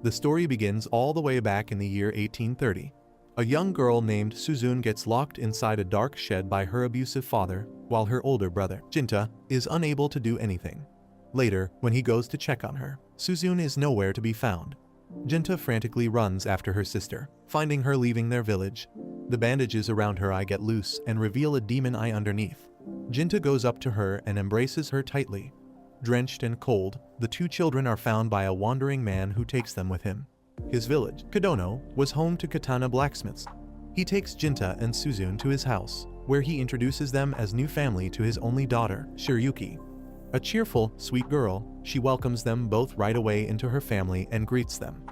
The story begins all the way back in the year 1830. A young girl named Suzune gets locked inside a dark shed by her abusive father, while her older brother, Jinta, is unable to do anything. Later, when he goes to check on her, Suzune is nowhere to be found. Jinta frantically runs after her sister, finding her leaving their village. The bandages around her eye get loose and reveal a demon eye underneath. Jinta goes up to her and embraces her tightly. Drenched and cold, the two children are found by a wandering man who takes them with him. His village, Kadono, was home to katana blacksmiths. He takes Jinta and Suzune to his house, where he introduces them as new family to his only daughter, Shiryuki. A cheerful, sweet girl, she welcomes them both right away into her family and greets them.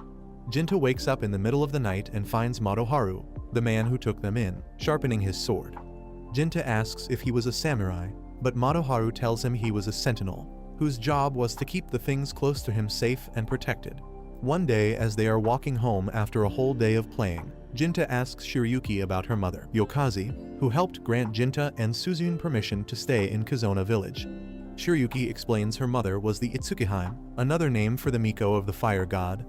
Jinta wakes up in the middle of the night and finds Madoharu, the man who took them in, sharpening his sword. Jinta asks if he was a samurai, but Madoharu tells him he was a sentinel, whose job was to keep the things close to him safe and protected. One day, as they are walking home after a whole day of playing, Jinta asks Shiryuki about her mother, Yokazi, who helped grant Jinta and Suzune permission to stay in Kazona village. Shiryuki explains her mother was the Itsukiheim, another name for the Miko of the fire god.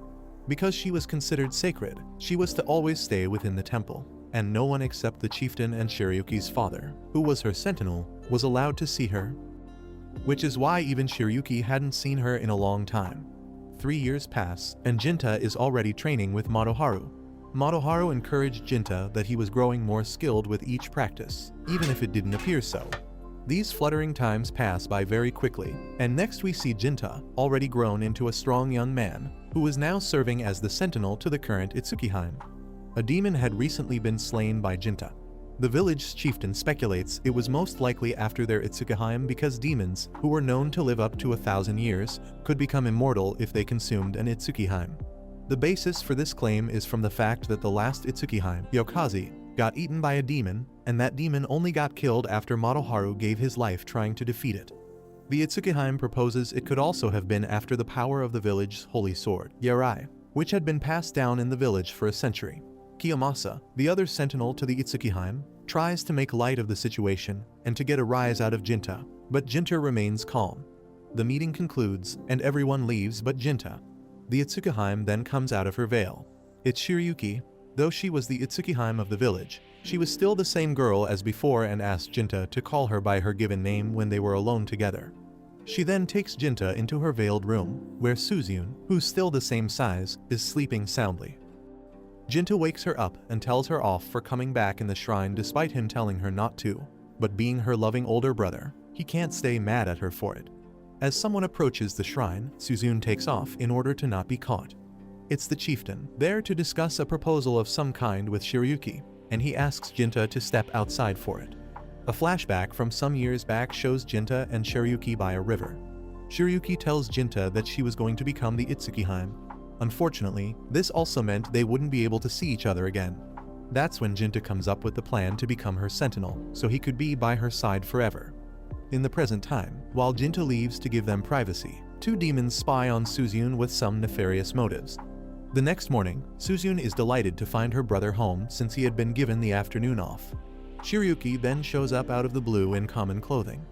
Because she was considered sacred, she was to always stay within the temple, and no one except the chieftain and Shiryuki's father, who was her sentinel, was allowed to see her. Which is why even Shiryuki hadn't seen her in a long time. 3 years pass, and Jinta is already training with Madoharu. Madoharu encouraged Jinta that he was growing more skilled with each practice, even if it didn't appear so. These fluttering times pass by very quickly, and next we see Jinta, already grown into a strong young man, who is now serving as the sentinel to the current Itsukiheim. A demon had recently been slain by Jinta. The village's chieftain speculates it was most likely after their Itsukiheim because demons, who were known to live up to 1,000 years, could become immortal if they consumed an Itsukiheim. The basis for this claim is from the fact that the last Itsukiheim, Yokazi, got eaten by a demon, and that demon only got killed after Madoharu gave his life trying to defeat it. The Itsukiheim proposes it could also have been after the power of the village's holy sword, Yarai, which had been passed down in the village for a century. Kiyomasa, the other sentinel to the Itsukiheim, tries to make light of the situation and to get a rise out of Jinta, but Jinta remains calm. The meeting concludes, and everyone leaves but Jinta. The Itsukiheim then comes out of her veil. It's Shiryuki. Though she was the Itsukiheim of the village, she was still the same girl as before and asked Jinta to call her by her given name when they were alone together. She then takes Jinta into her veiled room, where Suzune, who's still the same size, is sleeping soundly. Jinta wakes her up and tells her off for coming back in the shrine despite him telling her not to, but being her loving older brother, he can't stay mad at her for it. As someone approaches the shrine, Suzune takes off in order to not be caught. It's the chieftain, there to discuss a proposal of some kind with Shiryuki, and he asks Jinta to step outside for it. A flashback from some years back shows Jinta and Shiryuki by a river. Shiryuki tells Jinta that she was going to become the Itsukiheim. Unfortunately, this also meant they wouldn't be able to see each other again. That's when Jinta comes up with the plan to become her sentinel, so he could be by her side forever. In the present time, while Jinta leaves to give them privacy, two demons spy on Suzune with some nefarious motives. The next morning, Suzune is delighted to find her brother home since he had been given the afternoon off. Shiryuki then shows up out of the blue in common clothing.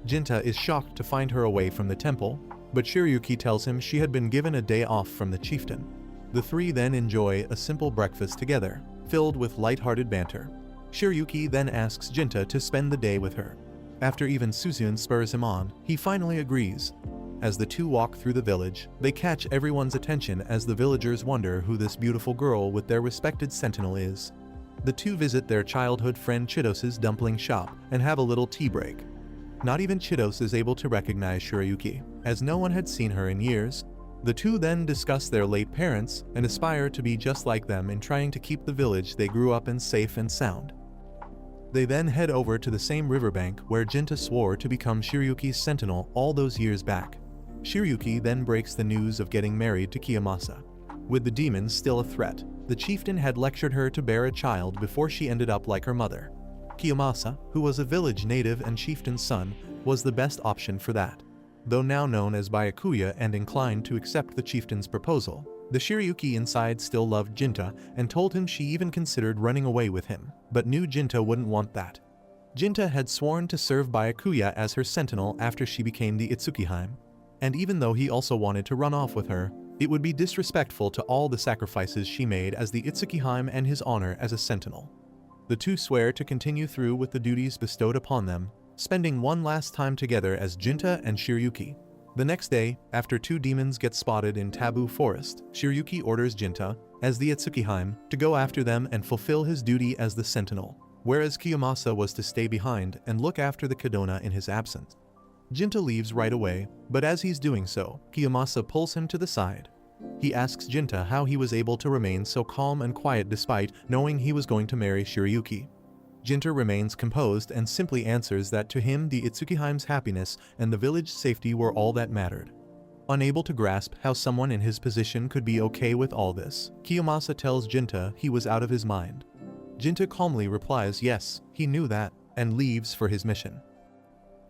Jinta is shocked to find her away from the temple, but Shiryuki tells him she had been given a day off from the chieftain. The three then enjoy a simple breakfast together, filled with light-hearted banter. Shiryuki then asks Jinta to spend the day with her. After even Suzune spurs him on, he finally agrees. As the two walk through the village, they catch everyone's attention as the villagers wonder who this beautiful girl with their respected sentinel is. The two visit their childhood friend Chidos's dumpling shop and have a little tea break. Not even Chidos is able to recognize Shiryuki, as no one had seen her in years. The two then discuss their late parents and aspire to be just like them in trying to keep the village they grew up in safe and sound. They then head over to the same riverbank where Jinta swore to become Shiryuki's sentinel all those years back. Shiryuki then breaks the news of getting married to Kiyomasa. With the demons still a threat, the chieftain had lectured her to bear a child before she ended up like her mother. Kiyomasa, who was a village native and chieftain's son, was the best option for that. Though now known as Byakuya and inclined to accept the chieftain's proposal, the Shiryuki inside still loved Jinta and told him she even considered running away with him, but knew Jinta wouldn't want that. Jinta had sworn to serve Byakuya as her sentinel after she became the Itsukiheim, and even though he also wanted to run off with her, It would be disrespectful to all the sacrifices she made as the Itsukiheim and his honor as a sentinel. The two swear to continue through with the duties bestowed upon them, spending one last time together as Jinta and Shiryuki. The next day, after two demons get spotted in Taboo Forest, Shiryuki orders Jinta, as the Itsukiheim, to go after them and fulfill his duty as the sentinel, whereas Kiyomasa was to stay behind and look after the Kadono in his absence. Jinta leaves right away, but as he's doing so, Kiyomasa pulls him to the side. He asks Jinta how he was able to remain so calm and quiet despite knowing he was going to marry Shiryuki. Jinta remains composed and simply answers that to him the Itsukiheim's happiness and the village's safety were all that mattered. Unable to grasp how someone in his position could be okay with all this, Kiyomasa tells Jinta he was out of his mind. Jinta calmly replies yes, he knew that, and leaves for his mission.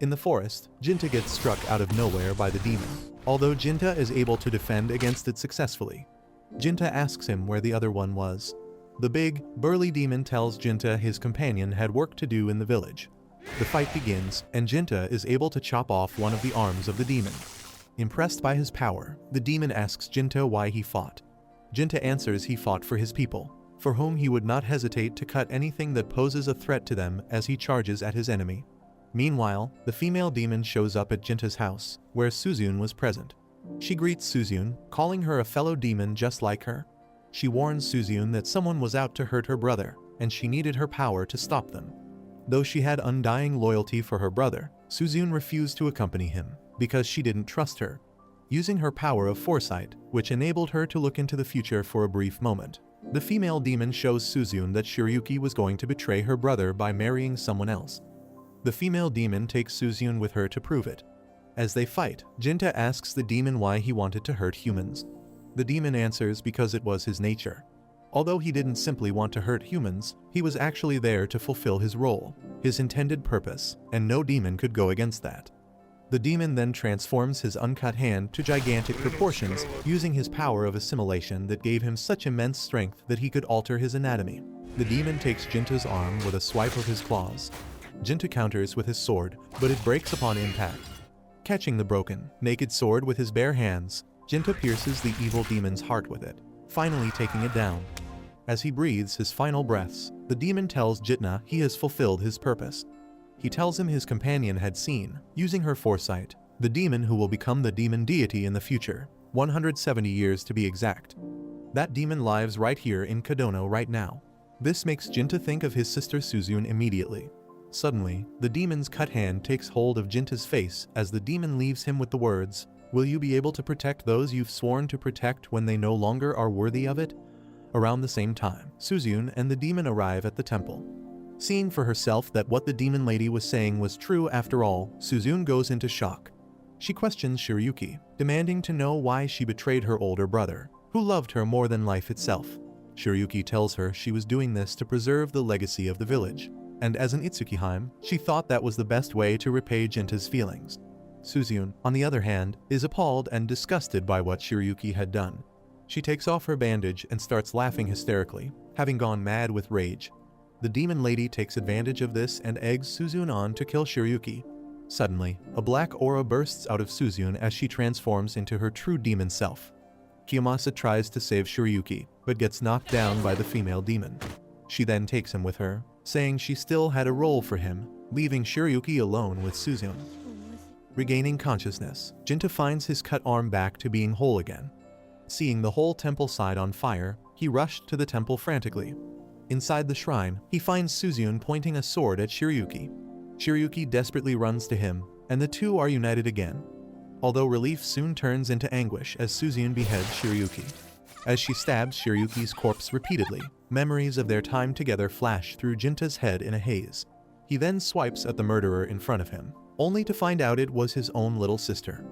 In the forest, Jinta gets struck out of nowhere by the demon, although Jinta is able to defend against it successfully. Jinta asks him where the other one was. The big, burly demon tells Jinta his companion had work to do in the village. The fight begins, and Jinta is able to chop off one of the arms of the demon. Impressed by his power, the demon asks Jinta why he fought. Jinta answers he fought for his people, for whom he would not hesitate to cut anything that poses a threat to them as he charges at his enemy. Meanwhile, the female demon shows up at Jinta's house, where Suzune was present. She greets Suzune, calling her a fellow demon just like her. She warns Suzune that someone was out to hurt her brother, and she needed her power to stop them. Though she had undying loyalty for her brother, Suzune refused to accompany him, because she didn't trust her. Using her power of foresight, which enabled her to look into the future for a brief moment, the female demon shows Suzune that Shiryuki was going to betray her brother by marrying someone else. The female demon takes Suzune with her to prove it. As they fight, Jinta asks the demon why he wanted to hurt humans. The demon answers because it was his nature. Although he didn't simply want to hurt humans, he was actually there to fulfill his role, his intended purpose, and no demon could go against that. The demon then transforms his uncut hand to gigantic proportions, using his power of assimilation that gave him such immense strength that he could alter his anatomy. The demon takes Jinta's arm with a swipe of his claws. Jinta counters with his sword, but it breaks upon impact. Catching the broken, naked sword with his bare hands, Jinta pierces the evil demon's heart with it, finally taking it down. As he breathes his final breaths, the demon tells Jitna he has fulfilled his purpose. He tells him his companion had seen, using her foresight, the demon who will become the demon deity in the future, 170 years to be exact. That demon lives right here in Kadono right now. This makes Jinta think of his sister Suzune immediately. Suddenly, the demon's cut hand takes hold of Jinta's face as the demon leaves him with the words, "Will you be able to protect those you've sworn to protect when they no longer are worthy of it?" Around the same time, Suzune and the demon arrive at the temple. Seeing for herself that what the demon lady was saying was true after all, Suzune goes into shock. She questions Shiryuki, demanding to know why she betrayed her older brother, who loved her more than life itself. Shiryuki tells her she was doing this to preserve the legacy of the village, and as an Itsukiheim, she thought that was the best way to repay Jinta's feelings. Suzune, on the other hand, is appalled and disgusted by what Shiryuki had done. She takes off her bandage and starts laughing hysterically, having gone mad with rage. The demon lady takes advantage of this and eggs Suzune on to kill Shiryuki. Suddenly, a black aura bursts out of Suzune as she transforms into her true demon self. Kiyomasa tries to save Shiryuki, but gets knocked down by the female demon. She then takes him with her, saying she still had a role for him, leaving Shiryuki alone with Suzune. Regaining consciousness, Jinta finds his cut arm back to being whole again. Seeing the whole temple side on fire, he rushed to the temple frantically. Inside the shrine, he finds Suzune pointing a sword at Shiryuki. Shiryuki desperately runs to him, and the two are united again. Although relief soon turns into anguish as Suzune beheads Shiryuki. As she stabs Shiryuki's corpse repeatedly, memories of their time together flash through Jinta's head in a haze. He then swipes at the murderer in front of him, only to find out it was his own little sister.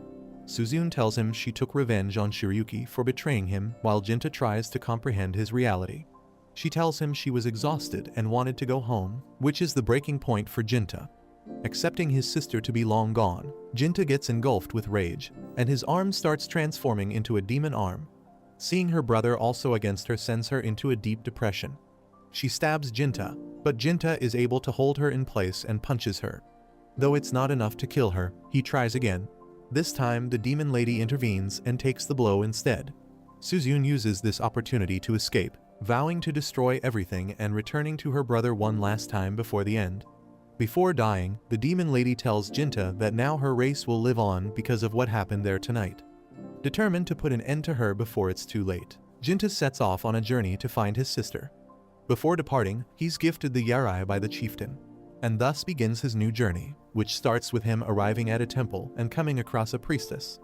Suzune tells him she took revenge on Shiryuki for betraying him while Jinta tries to comprehend his reality. She tells him she was exhausted and wanted to go home, which is the breaking point for Jinta. Accepting his sister to be long gone, Jinta gets engulfed with rage, and his arm starts transforming into a demon arm. Seeing her brother also against her sends her into a deep depression. She stabs Jinta, but Jinta is able to hold her in place and punches her. Though it's not enough to kill her, he tries again. This time the demon lady intervenes and takes the blow instead. Suzune uses this opportunity to escape, vowing to destroy everything and returning to her brother one last time before the end. Before dying, the demon lady tells Jinta that now her race will live on because of what happened there tonight. Determined to put an end to her before it's too late, Jinta sets off on a journey to find his sister. Before departing, he's gifted the Yarai by the chieftain, and thus begins his new journey, which starts with him arriving at a temple and coming across a priestess,